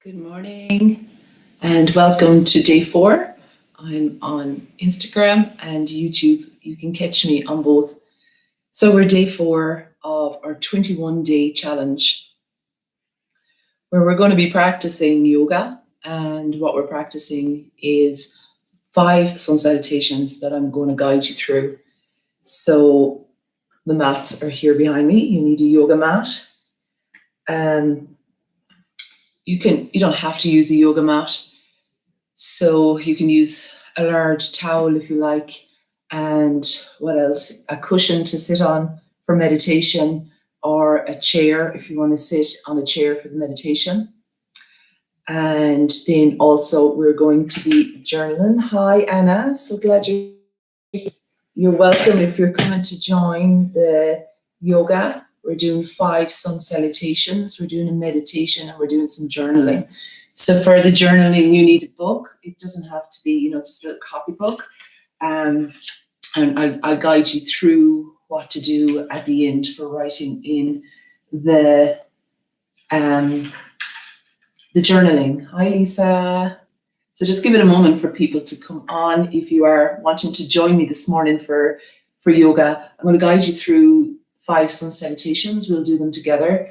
Good morning and welcome to day 4. I'm on Instagram and YouTube. You can catch me on both. So we're day 4 of our 21-day challenge where we're going to be practicing yoga, and what we're practicing is 5 sun salutations that I'm going to guide you through. So the mats are here behind me. You need a yoga mat. You don't have to use a yoga mat, so you can use a large towel if you like, and what else? A cushion to sit on for meditation, or a chair if you want to sit on a chair for the meditation. And then also we're going to be journaling. Hi Anna, so glad you're welcome if you're coming to join the yoga. We're doing 5 sun salutations, we're doing a meditation, and we're doing some journaling. So for the journaling, you need a book. It doesn't have to be, just a little copybook. And I'll guide you through what to do at the end for writing in the journaling. Hi, Lisa. So just give it a moment for people to come on. If you are wanting to join me this morning for yoga, I'm going to guide you through 5 sun salutations. We'll do them together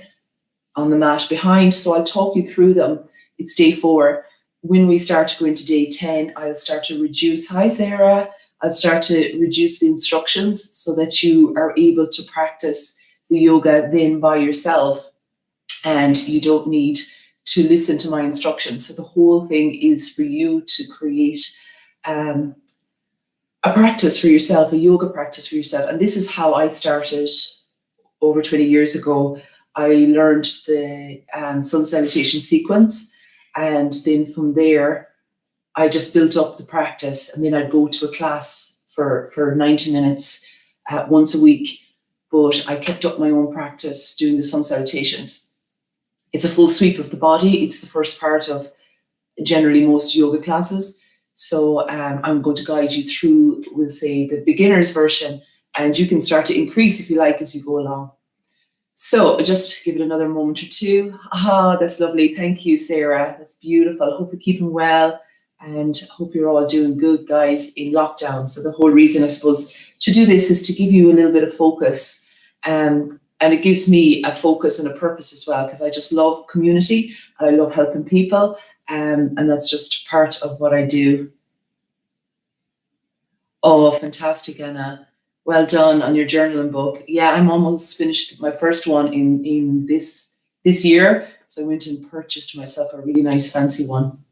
on the mat behind. So I'll talk you through them. It's day 4. When we start to go into day 10, I'll start to reduce. Hi, Sarah. I'll start to reduce the instructions so that you are able to practice the yoga then by yourself, and you don't need to listen to my instructions. So the whole thing is for you to create a practice for yourself, a yoga practice for yourself. And this is how I started over 20 years ago. I learned the sun salutation sequence, and then from there, I just built up the practice, and then I'd go to a class for 90 minutes once a week. But I kept up my own practice doing the sun salutations. It's a full sweep of the body. It's the first part of generally most yoga classes. So I'm going to guide you through, we'll say, the beginner's version, and you can start to increase if you like as you go along. So just give it another moment or two. That's lovely. Thank you, Sarah. That's beautiful. I hope you're keeping well, and hope you're all doing good, guys, in lockdown. So the whole reason, I suppose, to do this is to give you a little bit of focus. And it gives me a focus and a purpose as well, because I just love community and I love helping people. And that's just part of what I do. Oh, fantastic, Anna. Well done on your journaling book. Yeah, I'm almost finished my first one in this year. So I went and purchased myself a really nice fancy one.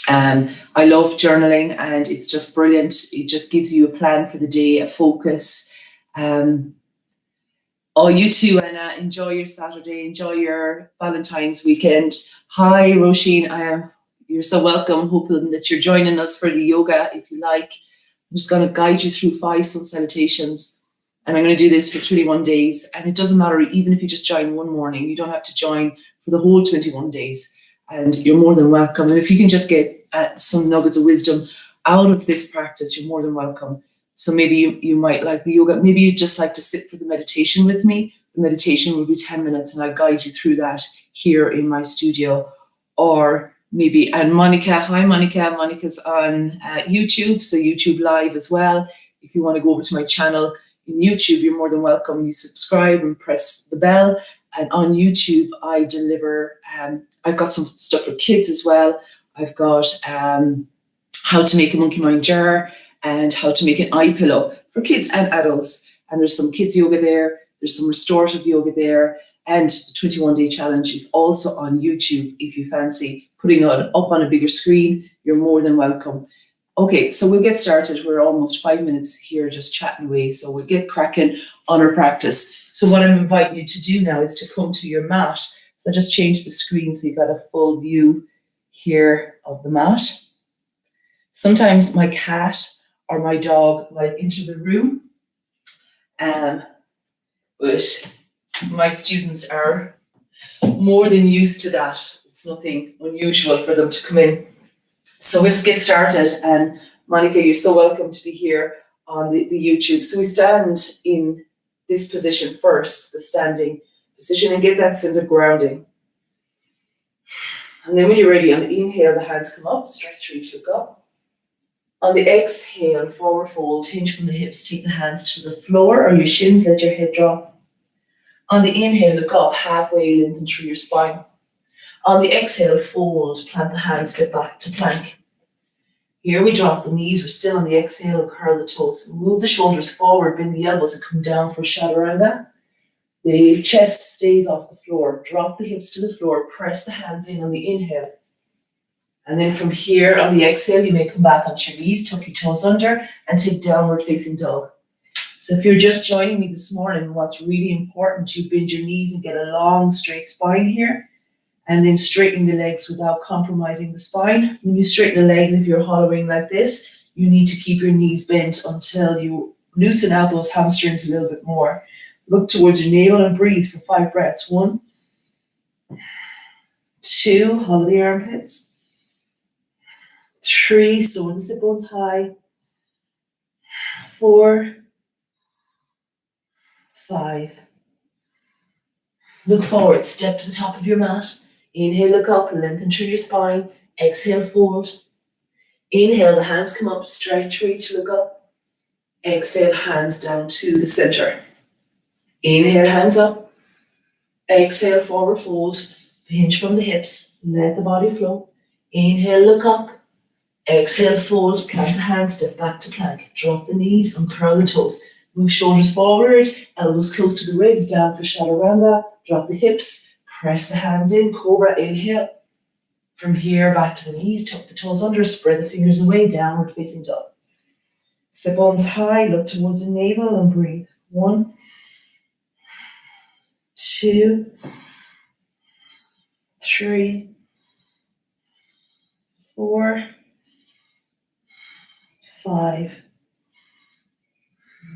I love journaling, and it's just brilliant. It just gives you a plan for the day, a focus. You too, Anna. Enjoy your Saturday. Enjoy your Valentine's weekend. Hi, Roisin. You're so welcome. Hoping that you're joining us for the yoga, if you like. I'm just going to guide you through 5 sun salutations, and I'm going to do this for 21 days. And it doesn't matter, even if you just join one morning, you don't have to join for the whole 21 days, and you're more than welcome. And if you can just get some nuggets of wisdom out of this practice, you're more than welcome. So maybe you might like the yoga. Maybe you'd just like to sit for the meditation with me. The meditation will be 10 minutes, and I'll guide you through that here in my studio. Or maybe, and Monica, hi Monica. Monica's on YouTube, so YouTube Live as well. If you want to go over to my channel in YouTube, you're more than welcome. You subscribe and press the bell. And on YouTube, I deliver, I've got some stuff for kids as well. I've got how to make a monkey mind jar, and how to make an eye pillow for kids and adults. And there's some kids yoga there. There's some restorative yoga there. And the 21-day challenge is also on YouTube. If you fancy putting it up on a bigger screen, you're more than welcome. Okay, so we'll get started. We're almost 5 minutes here just chatting away. So we'll get cracking on our practice. So what I'm inviting you to do now is to come to your mat. So just change the screen so you've got a full view here of the mat. Sometimes my cat or my dog might enter the room. But my students are more than used to that. It's nothing unusual for them to come in. So let's get started. And Monica, you're so welcome to be here on the YouTube. So we stand in this position first, the standing position, and get that sense of grounding. And then when you're ready, on the inhale, the hands come up, stretch, reach, look up. On the exhale, forward fold, hinge from the hips, take the hands to the floor or your shins, let your head drop. On the inhale, look up, halfway lengthen through your spine. On the exhale, fold, plant the hands, step back to plank. Here we drop the knees, we're still on the exhale, curl the toes. Move the shoulders forward, bend the elbows and come down for chaturanga. The chest stays off the floor. Drop the hips to the floor, press the hands in on the inhale. And then from here, on the exhale, you may come back onto your knees, tuck your toes under, and take downward facing dog. So if you're just joining me this morning, what's really important, you bend your knees and get a long, straight spine here. And then straighten the legs without compromising the spine. When you straighten the legs, if you're hollowing like this, you need to keep your knees bent until you loosen out those hamstrings a little bit more. Look towards your navel and breathe for 5 breaths. 1, 2, hollow the armpits. 3, so the sit bones high. 4, 5. Look forward, step to the top of your mat. Inhale, look up, lengthen through your spine. Exhale, fold. Inhale, the hands come up, stretch, reach, look up. Exhale, hands down to the center. Inhale, hands up. Exhale, forward fold. Hinge from the hips, let the body flow. Inhale, look up. Exhale, fold, plant the hands, step back to plank. Drop the knees and curl the toes. Move shoulders forward, elbows close to the ribs, down for chaturanga. Drop the hips. Press the hands in, cobra, inhale. From here, back to the knees, tuck the toes under, spread the fingers away, downward facing dog. Sit bones high, look towards the navel and breathe. 1, 2, 3, 4, 5.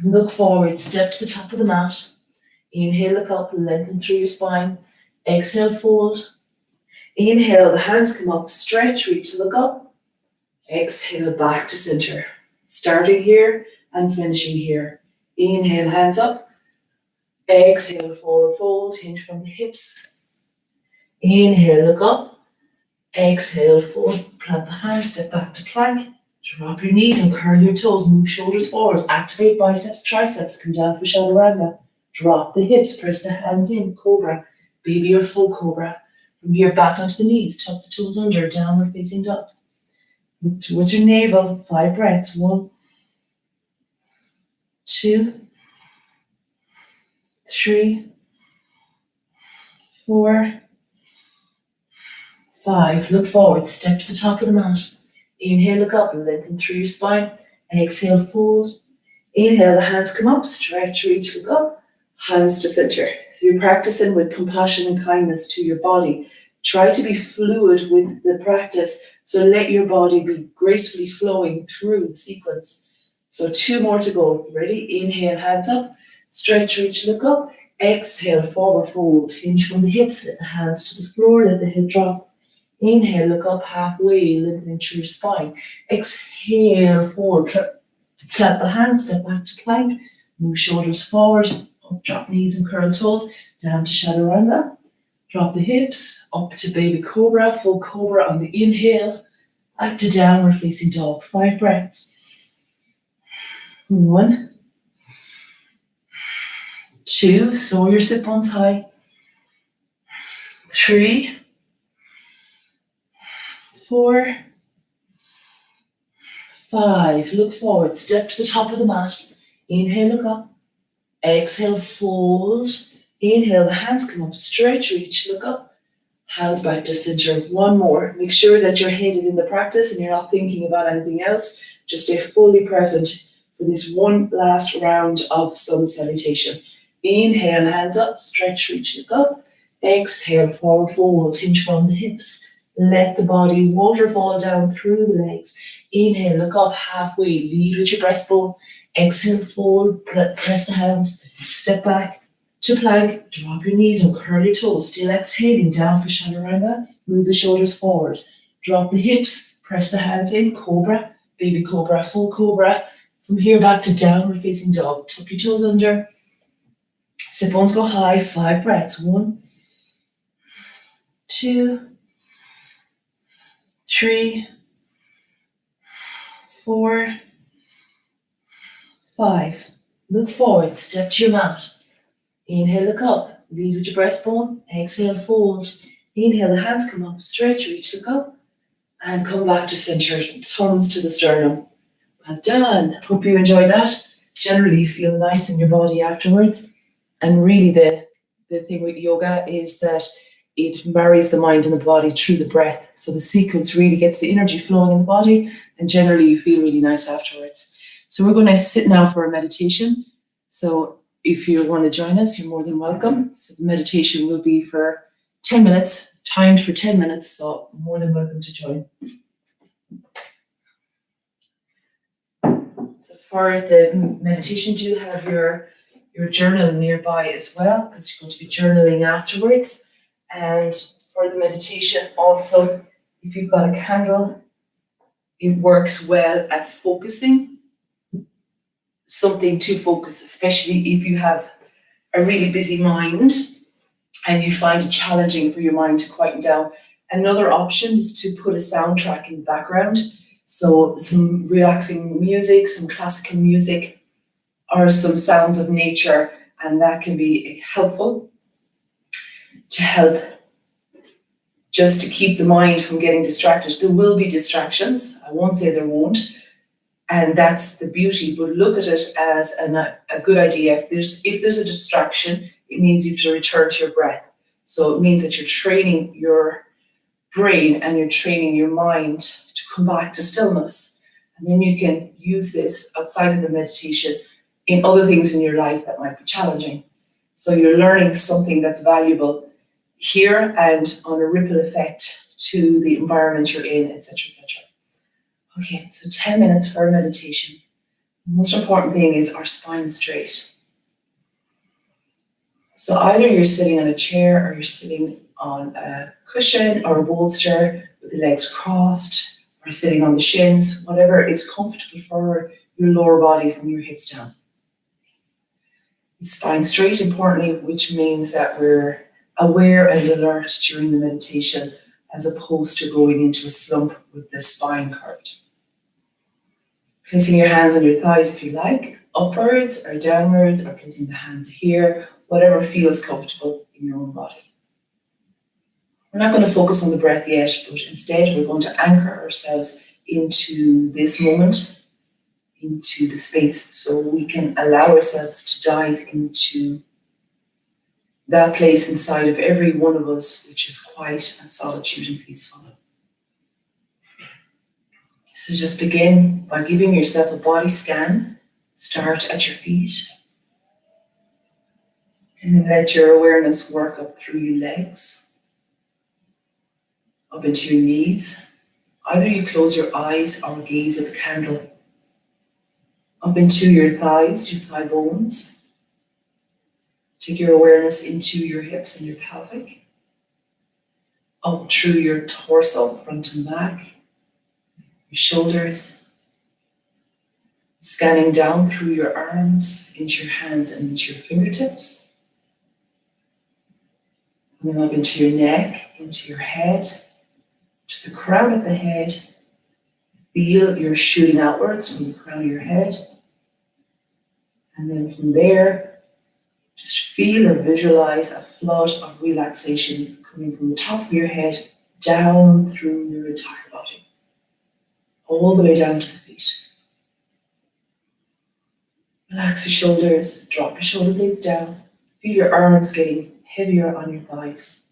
Look forward, step to the top of the mat. Inhale, look up, lengthen through your spine. Exhale, fold. Inhale, the hands come up, stretch, reach, look up. Exhale, back to center. Starting here and finishing here. Inhale, hands up. Exhale, forward fold, hinge from the hips. Inhale, look up. Exhale, fold, plant the hands, step back to plank. Drop your knees and curl your toes, move shoulders forward, activate biceps, triceps, come down for chaturanga. Drop the hips, press the hands in, cobra, baby or full cobra. From here, back onto the knees, tuck the toes under, downward facing dog. Look towards your navel, 5 breaths. 1, 2, 3, 4, 5. Look forward, step to the top of the mat. Inhale, look up, lengthen through your spine. Exhale, fold. Inhale, the hands come up, stretch, reach, look up. Hands to center. So you're practicing with compassion and kindness to your body. Try to be fluid with the practice. So let your body be gracefully flowing through the sequence. So 2 more to go. Ready? Inhale, hands up. Stretch, reach, look up. Exhale, forward fold. Hinge from the hips. Let the hands to the floor. Let the head drop. Inhale, look up halfway, lengthening through your spine. Exhale, forward. Clap the hands, step back to plank. Move shoulders forward. Up, drop knees and curl toes. Down to chaturanga. Drop the hips. Up to baby cobra. Full cobra on the inhale. Back to downward facing dog. 5 breaths. 1, 2. Soar your sit bones high. 3, 4, 5. Look forward. Step to the top of the mat. Inhale, look up. Exhale, fold. Inhale, the hands come up. Stretch, reach, look up. Hands back to center. 1 more. Make sure that your head is in the practice and you're not thinking about anything else. Just stay fully present for this 1 last round of sun salutation. Inhale, hands up. Stretch, reach, look up. Exhale, forward fold. Hinge from the hips. Let the body waterfall down through the legs. Inhale, look up halfway, lead with your breastbone. Exhale, fold, press the hands, step back to plank, drop your knees and curl your toes. Still exhaling, down for chaturanga. Move the shoulders forward. Drop the hips, press the hands in, cobra, baby cobra, full cobra. From here back to downward facing dog. Tuck your toes under. Sit bones go high, 5 breaths. 1, 2, 3, 4, 5. Look forward, step to your mat. Inhale, look up, lead with your breastbone. Exhale, fold. Inhale, the hands come up, stretch, reach, look up. And come back to center, thumbs to the sternum. Well done. Hope you enjoyed that. Generally, you feel nice in your body afterwards. And really, the thing with yoga is that it marries the mind and the body through the breath. So the sequence really gets the energy flowing in the body, and generally, you feel really nice afterwards. So we're going to sit now for a meditation. So if you want to join us, you're more than welcome. So the meditation will be for 10 minutes, timed for 10 minutes. So more than welcome to join. So for the meditation, do have your journal nearby as well, because you're going to be journaling afterwards. And for the meditation also, if you've got a candle, it works well at focusing. Something to focus, especially if you have a really busy mind and you find it challenging for your mind to quieten down. Another option is to put a soundtrack in the background. So some relaxing music, some classical music, or some sounds of nature, and that can be helpful to help just to keep the mind from getting distracted. There will be distractions. I won't say there won't. And that's the beauty, but look at it as a good idea. If there's a distraction, it means you have to return to your breath. So it means that you're training your brain and you're training your mind to come back to stillness. And then you can use this outside of the meditation in other things in your life that might be challenging. So you're learning something that's valuable here and on a ripple effect to the environment you're in, etc., etc. Okay, so 10 minutes for meditation. The most important thing is our spine straight. So either you're sitting on a chair or you're sitting on a cushion or a bolster with the legs crossed, or sitting on the shins, whatever is comfortable for your lower body from your hips down. The spine straight, importantly, which means that we're aware and alert during the meditation as opposed to going into a slump with the spine curved. Placing your hands on your thighs if you like, upwards or downwards, or placing the hands here, whatever feels comfortable in your own body. We're not going to focus on the breath yet, but instead we're going to anchor ourselves into this moment, into the space, so we can allow ourselves to dive into that place inside of every one of us, which is quiet and solitude and peaceful. So just begin by giving yourself a body scan. Start at your feet. And then let your awareness work up through your legs, up into your knees. Either you close your eyes or gaze at the candle. Up into your thighs, your thigh bones. Take your awareness into your hips and your pelvic. Up through your torso, front and back. Your shoulders, scanning down through your arms, into your hands and into your fingertips. Coming up into your neck, into your head, to the crown of the head. Feel you're shooting outwards from the crown of your head. And then from there, just feel or visualize a flood of relaxation coming from the top of your head down through your entire body. All the way down to the feet. Relax your shoulders, drop your shoulder blades down. Feel your arms getting heavier on your thighs.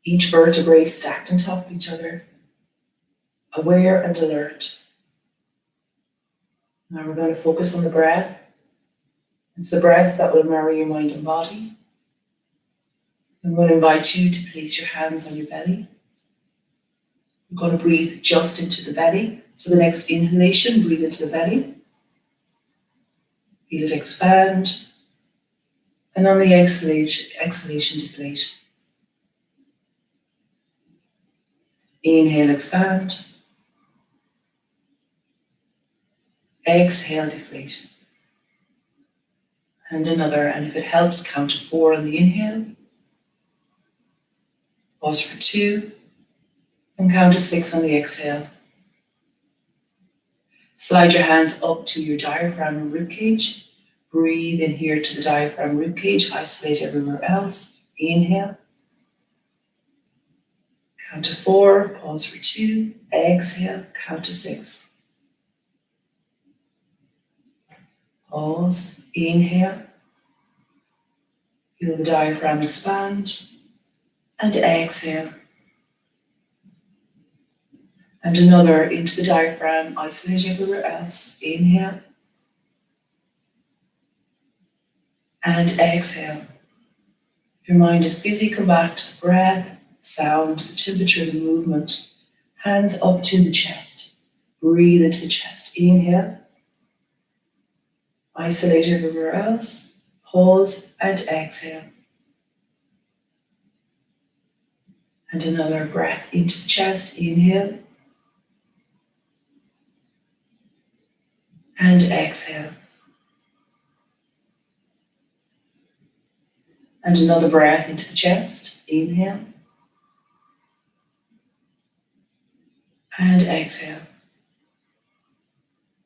Each vertebrae stacked on top of each other, aware and alert. Now we're going to focus on the breath. It's the breath that will marry your mind and body. I'm going to invite you to place your hands on your belly. We're going to breathe just into the belly. So the next inhalation, breathe into the belly. Feel it expand. And on the exhalation, deflate. Inhale, expand. Exhale, deflate. And another, and if it helps, count to 4 on the inhale. Pause for 2. And count to 6 on the exhale. Slide your hands up to your diaphragm and rib cage. Breathe in here to the diaphragm, rib cage. Isolate everywhere else. Inhale. Count to 4. Pause for 2. Exhale. Count to 6. Pause. Inhale. Feel the diaphragm expand. And exhale. And another into the diaphragm. Isolate everywhere else. Inhale. And exhale. If your mind is busy, come back to the breath, sound, the temperature, the movement. Hands up to the chest. Breathe into the chest. Inhale. Isolate everywhere else. Pause and exhale. And another breath into the chest. Inhale. And exhale. And another breath into the chest. Inhale. And exhale.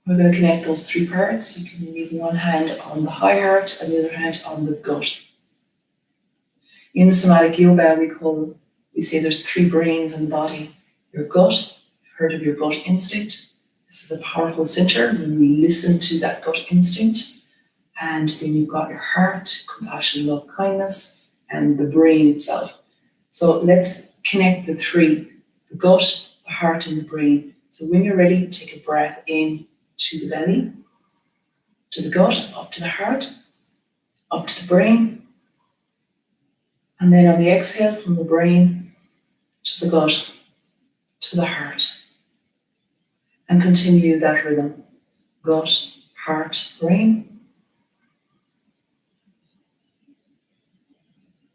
We're going to connect those 3 parts. You can leave one hand on the high heart and the other hand on the gut. In somatic yoga, we say there's 3 brains in the body. Your gut, you've heard of your gut instinct. This is a powerful center when we listen to that gut instinct. And then you've got your heart, compassion, love, kindness, and the brain itself. So let's connect the 3, the gut, the heart, and the brain. So when you're ready, take a breath in to the belly, to the gut, up to the heart, up to the brain. And then on the exhale from the brain to the gut, to the heart. And continue that rhythm. Gut, heart, brain.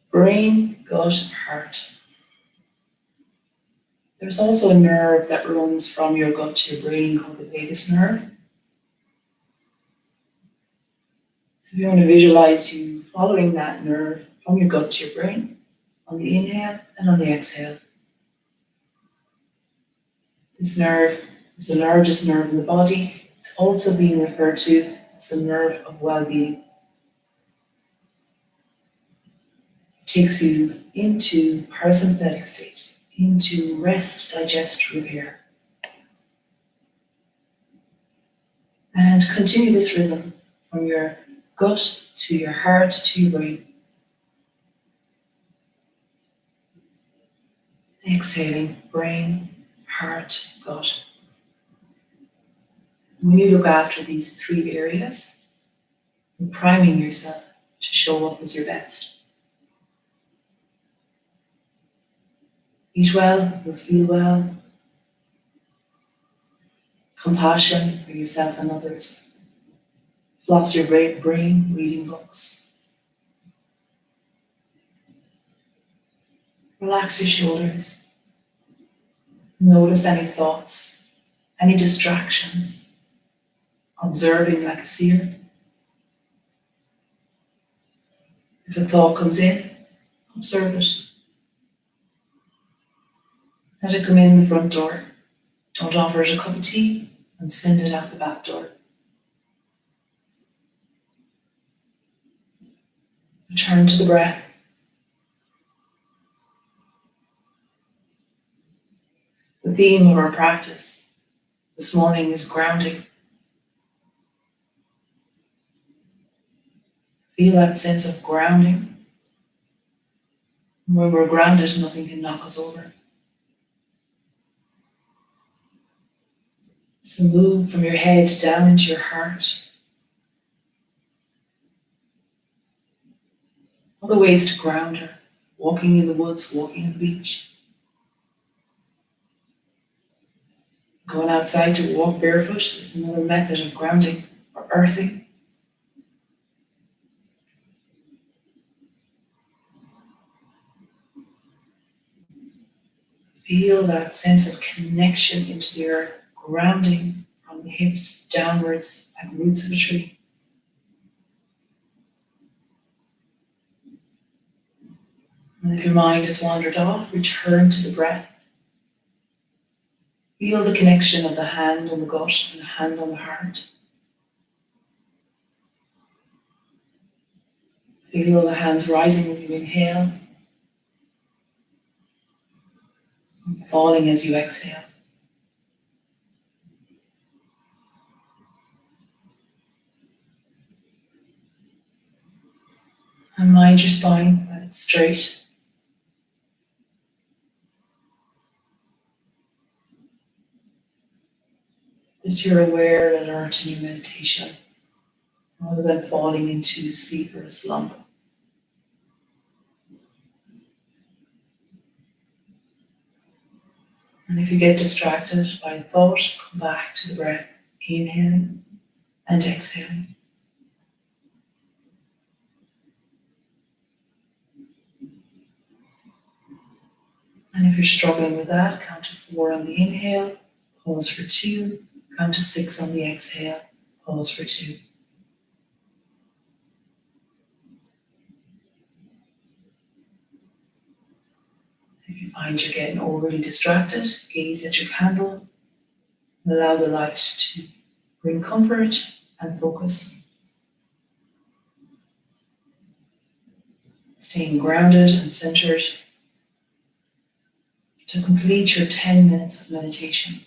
Brain, gut, heart. There's also a nerve that runs from your gut to your brain called the vagus nerve. So if you want to visualize you following that nerve from your gut to your brain on the inhale and on the exhale. This nerve is the largest nerve in the body. It's also being referred to as the nerve of well-being. It takes you into parasympathetic state, into rest, digest, repair. And continue this rhythm from your gut to your heart to your brain. Exhaling, brain, heart, gut. When you look after these 3 areas, you're priming yourself to show up as your best. Eat well, you'll feel well. Compassion for yourself and others. Floss your brain, reading books. Relax your shoulders. Notice any thoughts, any distractions. Observing like a seer. If a thought comes in, observe it. Let it come in the front door. Don't offer it a cup of tea and send it out the back door. Return to the breath. The theme of our practice this morning is grounding. Feel that sense of grounding. When we're grounded, nothing can knock us over. So move from your head down into your heart. Other ways to ground her. Walking in the woods, walking on the beach. Going outside to walk barefoot is another method of grounding or earthing. Feel that sense of connection into the earth, grounding from the hips downwards like roots of a tree. And if your mind has wandered off, return to the breath. Feel the connection of the hand on the gut and the hand on the heart. Feel the hands rising as you inhale, and falling as you exhale. And mind your spine, that it's straight. That you're aware and alert in your meditation, rather than falling into sleep or a slump. And if you get distracted by a thought, come back to the breath, inhaling and exhaling. And if you're struggling with that, count to 4 on the inhale, pause for 2, count to 6 on the exhale, pause for 2. If you find you're getting overly distracted, gaze at your candle and allow the light to bring comfort and focus. Staying grounded and centered to complete your 10 minutes of meditation.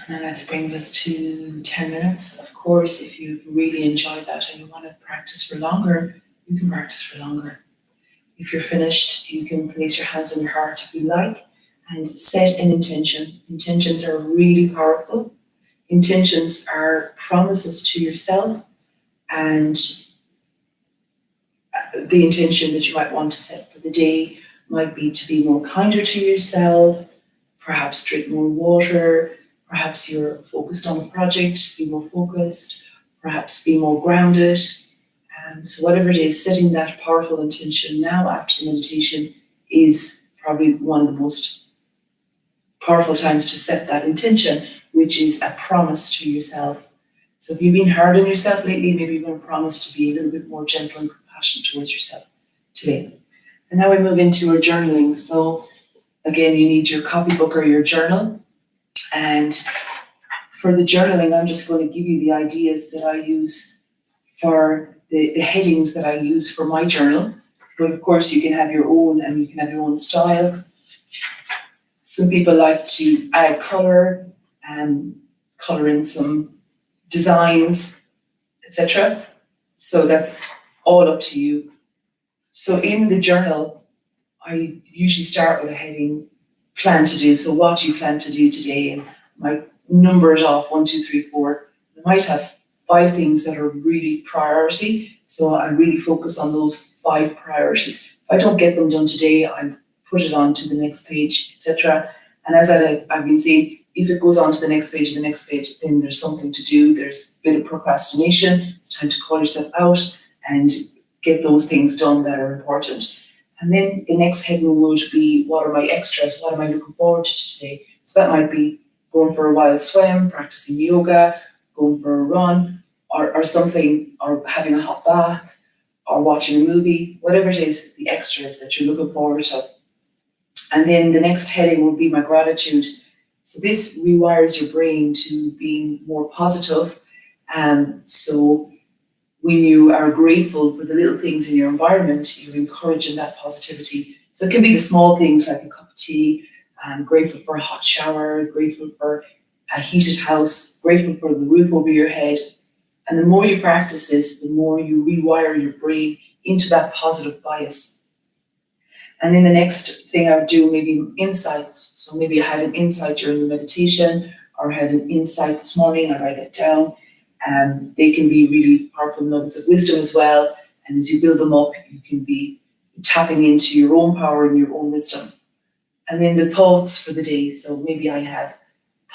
And that brings us to 10 minutes. Of course, if you've really enjoyed that and you want to practice for longer, you can practice for longer. If you're finished, you can place your hands on your heart if you like and set an intention. Intentions are really powerful. Intentions are promises to yourself, and the intention that you might want to set for the day might be to be more kinder to yourself, perhaps drink more water, perhaps you're focused on a project, be more focused, perhaps be more grounded. So whatever it is, setting that powerful intention now after the meditation is probably one of the most powerful times to set that intention, which is a promise to yourself. So if you've been hard on yourself lately, maybe you're going to promise to be a little bit more gentle and compassionate towards yourself today. And now we move into our journaling. So again, you need your copybook or your journal. And for the journaling, I'm just going to give you the ideas that I use for the headings that I use for my journal. But of course, you can have your own and you can have your own style. Some people like to add color and color in some designs, etc. So that's all up to you. So in the journal, I usually start with a heading, plan to do. So what do you plan to do today? And I number it off, 1, 2, 3, 4. I might have 5 things that are really priority. So I really focus on those 5 priorities. If I don't get them done today, I'll put it on to the next page, etc. And as I've been saying, if it goes on to the next page and the next page, then there's something to do. There's a bit of procrastination. It's time to call yourself out and get those things done that are important. And then the next heading would be, what are my extras? What am I looking forward to today? So that might be going for a wild swim, practicing yoga, going for a run, or something, or having a hot bath, or watching a movie, whatever it is, the extras that you're looking forward to. And then the next heading will be my gratitude. So this rewires your brain to being more positive. So when you are grateful for the little things in your environment, you're encouraging that positivity. So it can be the small things like a cup of tea, grateful for a hot shower, grateful for a heated house, grateful for the roof over your head. And the more you practice this, the more you rewire your brain into that positive bias. And then the next thing I would do, maybe insights. So maybe I had an insight during the meditation, or I had an insight this morning, I write it down. They can be really powerful nuggets of wisdom as well. And as you build them up, you can be tapping into your own power and your own wisdom. And then the thoughts for the day. So maybe I have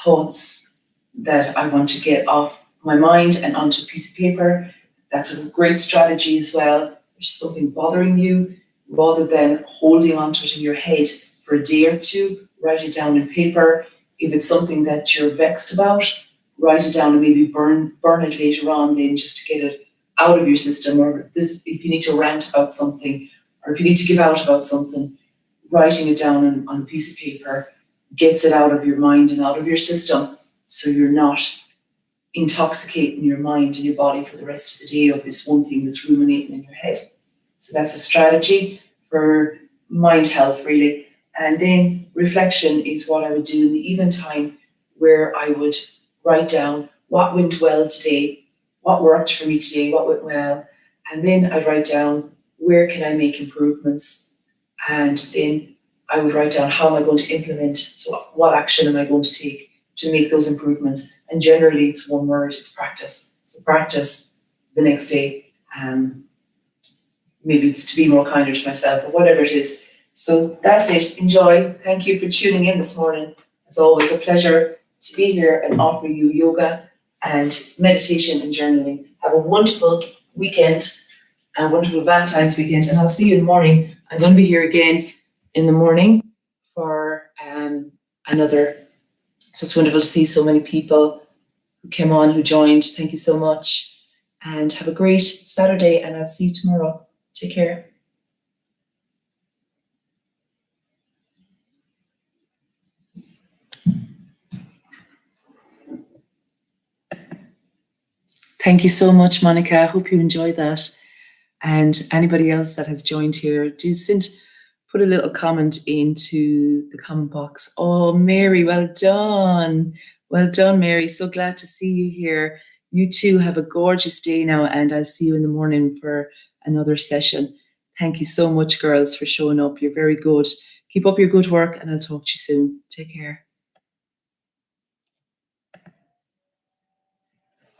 thoughts that I want to get off my mind and onto a piece of paper. That's a great strategy as well. There's something bothering you, rather than holding onto it in your head for a day or two, write it down in paper. If it's something that you're vexed about, write it down and maybe burn it later on then, just to get it out of your system. Or if you need to rant about something, or if you need to give out about something, writing it down on a piece of paper gets it out of your mind and out of your system, so you're not intoxicating your mind and your body for the rest of the day of this one thing that's ruminating in your head. So that's a strategy for mind health, really. And then reflection is what I would do in the evening time, where I would write down what went well today, what worked for me today, what went well. And then I'd write down, where can I make improvements? And then I would write down, how am I going to implement? So what action am I going to take to make those improvements? And generally it's one word, it's practice. So practice the next day. Maybe it's to be more kinder to myself, or whatever it is. So that's it. Enjoy. Thank you for tuning in this morning. It's always a pleasure to be here and offer you yoga and meditation and journaling. Have a wonderful weekend, a wonderful Valentine's weekend, and I'll see you in the morning. I'm going to be here again in the morning for another. So it's wonderful to see so many people who came on, who joined. Thank you so much, and have a great Saturday, and I'll see you tomorrow. Take care. Thank you so much, Monica. I hope you enjoyed that. And anybody else that has joined here, do put a little comment into the comment box. Oh, Mary, well done. Well done, Mary. So glad to see you here. You too have a gorgeous day now, and I'll see you in the morning for another session. Thank you so much, girls, for showing up. You're very good. Keep up your good work, and I'll talk to you soon. Take care.